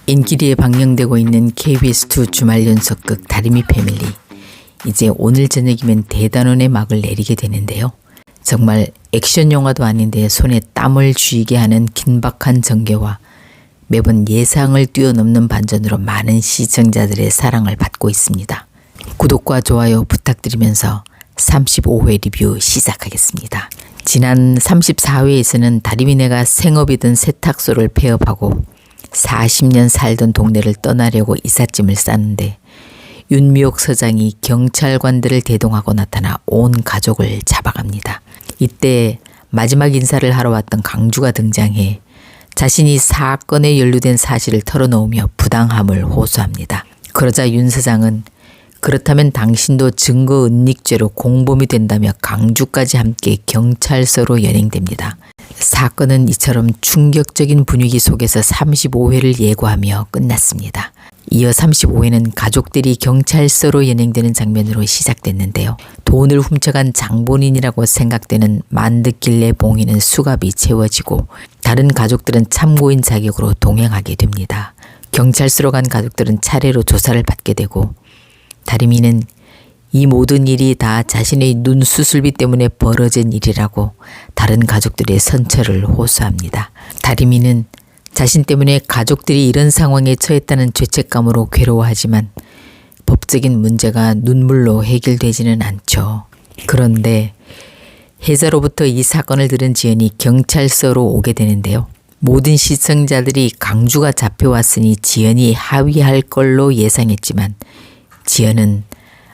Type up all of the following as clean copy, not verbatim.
인기리에 방영되고 있는 KBS2 주말 연속극 다리미 패밀리. 이제 오늘 저녁이면 대단원의 막을 내리게 되는데요. 정말 액션 영화도 아닌데 손에 땀을 쥐게 하는 긴박한 전개와 매번 예상을 뛰어넘는 반전으로 많은 시청자들의 사랑을 받고 있습니다. 구독과 좋아요 부탁드리면서 35회 리뷰 시작하겠습니다. 지난 34회에서는 다리미네가 생업이던 세탁소를 폐업하고 40년 살던 동네를 떠나려고 이삿짐을 쌌는데 윤미옥 서장이 경찰관들을 대동하고 나타나 온 가족을 잡아갑니다. 이때 마지막 인사를 하러 왔던 강주가 등장해 자신이 사건에 연루된 사실을 털어놓으며 부당함을 호소합니다. 그러자 윤 서장은 그렇다면 당신도 증거 은닉죄로 공범이 된다며 강주까지 함께 경찰서로 연행됩니다. 사건은 이처럼 충격적인 분위기 속에서 35회를 예고하며 끝났습니다. 이어 35회는 가족들이 경찰서로 연행되는 장면으로 시작됐는데요. 돈을 훔쳐간 장본인이라고 생각되는 만득길래 봉이는 수갑이 채워지고 다른 가족들은 참고인 자격으로 동행하게 됩니다. 경찰서로 간 가족들은 차례로 조사를 받게 되고 다리미는 이 모든 일이 다 자신의 눈 수술비 때문에 벌어진 일이라고 다른 가족들의 선처를 호소합니다. 다리미는 자신 때문에 가족들이 이런 상황에 처했다는 죄책감으로 괴로워하지만 법적인 문제가 눈물로 해결되지는 않죠. 그런데 혜자로부터 이 사건을 들은 지연이 경찰서로 오게 되는데요. 모든 시청자들이 강주가 잡혀왔으니 지연이 하위할 걸로 예상했지만 지연은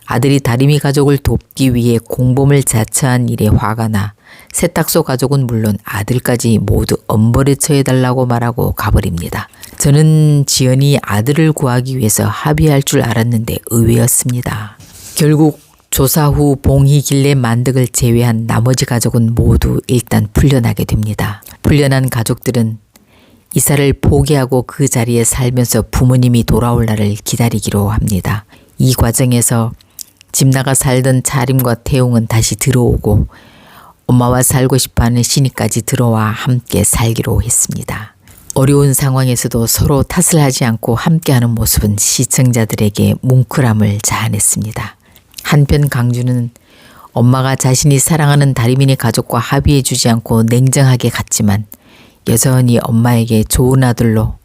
아들이 다리미 가족을 돕기 위해 공범을 자처한 일에 화가 나 세탁소 가족은 물론 아들까지 모두 엄벌에 처해달라고 말하고 가버립니다. 저는 지연이 아들을 구하기 위해서 합의할 줄 알았는데 의외였습니다. 결국 조사 후 봉희길래 만득을 제외한 나머지 가족은 모두 일단 풀려나게 됩니다. 풀려난 가족들은 이사를 포기하고 그 자리에 살면서 부모님이 돌아올 날을 기다리기로 합니다. 이 과정에서 집 나가 살던 차림과 태용은 다시 들어오고 엄마와 살고 싶어하는 신이까지 들어와 함께 살기로 했습니다. 어려운 상황에서도 서로 탓을 하지 않고 함께하는 모습은 시청자들에게 뭉클함을 자아냈습니다. 한편 강주는 엄마가 자신이 사랑하는 다리미네 가족과 합의해주지 않고 냉정하게 갔지만 여전히 엄마에게 좋은 아들로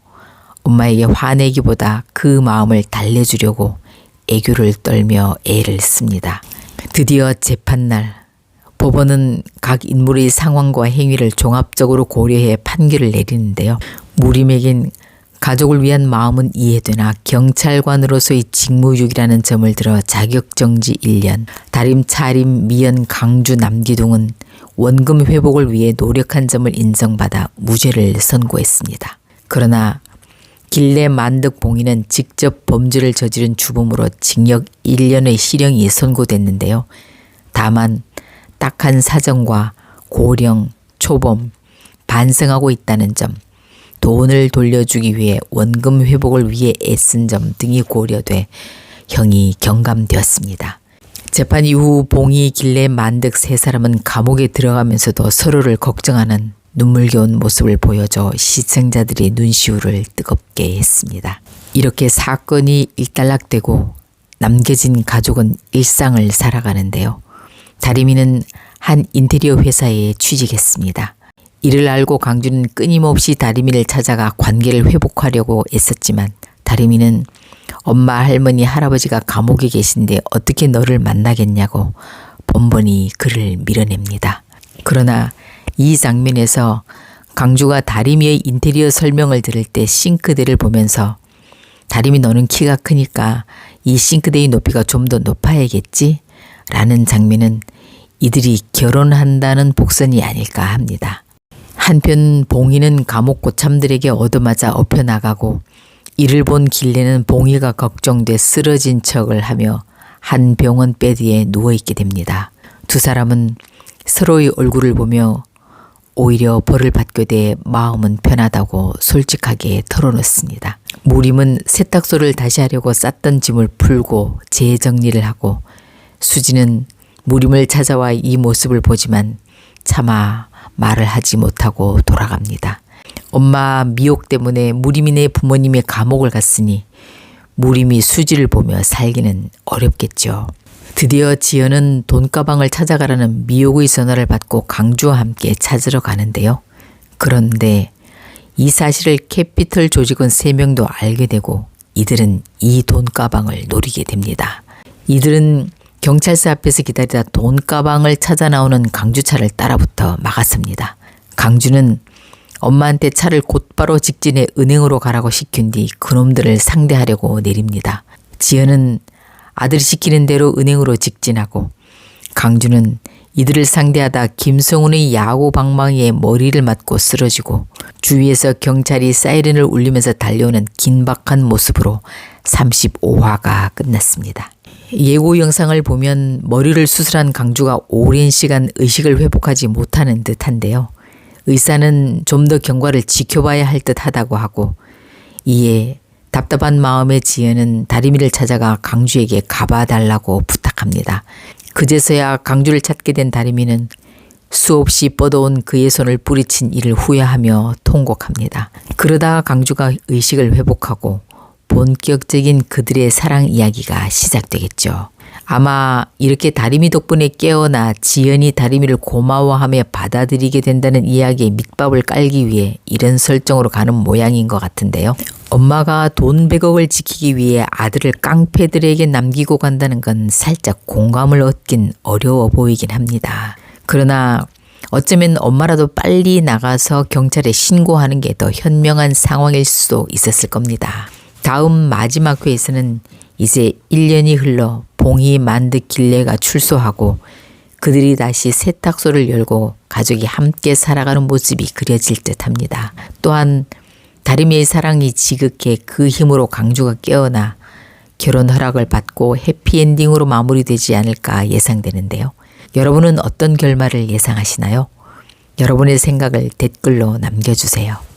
엄마에게 화내기보다 그 마음을 달래주려고 애교를 떨며 애를 씁니다. 드디어 재판날 법원은 각 인물의 상황과 행위를 종합적으로 고려해 판결을 내리는데요. 무림에겐 가족을 위한 마음은 이해되나 경찰관으로서의 직무유기라는 점을 들어 자격정지 1년, 다림, 차림, 미연, 강주, 남기둥은 원금 회복을 위해 노력한 점을 인정받아 무죄를 선고했습니다. 그러나 길래 만득 봉이는 직접 범죄를 저지른 주범으로 징역 1년의 실형이 선고됐는데요. 다만 딱한 사정과 고령, 초범, 반성하고 있다는 점, 돈을 돌려주기 위해 원금 회복을 위해 애쓴 점 등이 고려돼 형이 경감되었습니다. 재판 이후 봉이, 길래, 만득 세 사람은 감옥에 들어가면서도 서로를 걱정하는 눈물겨운 모습을 보여줘 시청자들의 눈시울을 뜨겁게 했습니다. 이렇게 사건이 일단락되고 남겨진 가족은 일상을 살아가는데요. 다리미는 한 인테리어 회사에 취직했습니다. 이를 알고 강주는 끊임없이 다리미를 찾아가 관계를 회복하려고 애썼지만 다리미는 엄마, 할머니, 할아버지가 감옥에 계신데 어떻게 너를 만나겠냐고 번번이 그를 밀어냅니다. 그러나 이 장면에서 강주가 다리미의 인테리어 설명을 들을 때 싱크대를 보면서 다리미 너는 키가 크니까 이 싱크대의 높이가 좀 더 높아야겠지? 라는 장면은 이들이 결혼한다는 복선이 아닐까 합니다. 한편 봉이는 감옥 고참들에게 얻어맞아 엎혀나가고 이를 본 길래는 봉이가 걱정돼 쓰러진 척을 하며 한 병원 베드에 누워있게 됩니다. 두 사람은 서로의 얼굴을 보며 오히려 벌을 받게 돼 마음은 편하다고 솔직하게 털어놓습니다. 무림은 세탁소를 다시 하려고 쌌던 짐을 풀고 재정리를 하고 수지는 무림을 찾아와 이 모습을 보지만 차마 말을 하지 못하고 돌아갑니다. 엄마 미혹 때문에 무림이네 부모님의 감옥을 갔으니 무림이 수지를 보며 살기는 어렵겠죠. 드디어 지연은 돈가방을 찾아가라는 미혹의 전화를 받고 강주와 함께 찾으러 가는데요. 그런데 이 사실을 캐피털 조직원 3명도 알게 되고 이들은 이 돈가방을 노리게 됩니다. 이들은 경찰서 앞에서 기다리다 돈가방을 찾아 나오는 강주차를 따라붙어 막았습니다. 강주는 엄마한테 차를 곧바로 직진해 은행으로 가라고 시킨 뒤 그놈들을 상대하려고 내립니다. 지연은 아들이 시키는 대로 은행으로 직진하고 강주는 이들을 상대하다 김성훈의 야구 방망이에 머리를 맞고 쓰러지고 주위에서 경찰이 사이렌을 울리면서 달려오는 긴박한 모습으로 35화가 끝났습니다. 예고 영상을 보면 머리를 수술한 강주가 오랜 시간 의식을 회복하지 못하는 듯한데요. 의사는 좀 더 경과를 지켜봐야 할 듯하다고 하고 이에 답답한 마음에 지연은 다리미를 찾아가 강주에게 가봐달라고 부탁합니다. 그제서야 강주를 찾게 된 다리미는 수없이 뻗어온 그의 손을 뿌리친 이를 후회하며 통곡합니다. 그러다 강주가 의식을 회복하고 본격적인 그들의 사랑 이야기가 시작되겠죠. 아마 이렇게 다리미 덕분에 깨어나 지연이 다리미를 고마워하며 받아들이게 된다는 이야기에 밑밥을 깔기 위해 이런 설정으로 가는 모양인 것 같은데요. 엄마가 돈 100억을 지키기 위해 아들을 깡패들에게 남기고 간다는 건 살짝 공감을 얻긴 어려워 보이긴 합니다. 그러나 어쩌면 엄마라도 빨리 나가서 경찰에 신고하는 게 더 현명한 상황일 수도 있었을 겁니다. 다음 마지막 회에서는 이제 1년이 흘러 봉희 만드 길레가 출소하고 그들이 다시 세탁소를 열고 가족이 함께 살아가는 모습이 그려질 듯합니다. 또한 다리미의 사랑이 지극해 그 힘으로 강주가 깨어나 결혼 허락을 받고 해피엔딩으로 마무리되지 않을까 예상되는데요. 여러분은 어떤 결말을 예상하시나요? 여러분의 생각을 댓글로 남겨주세요.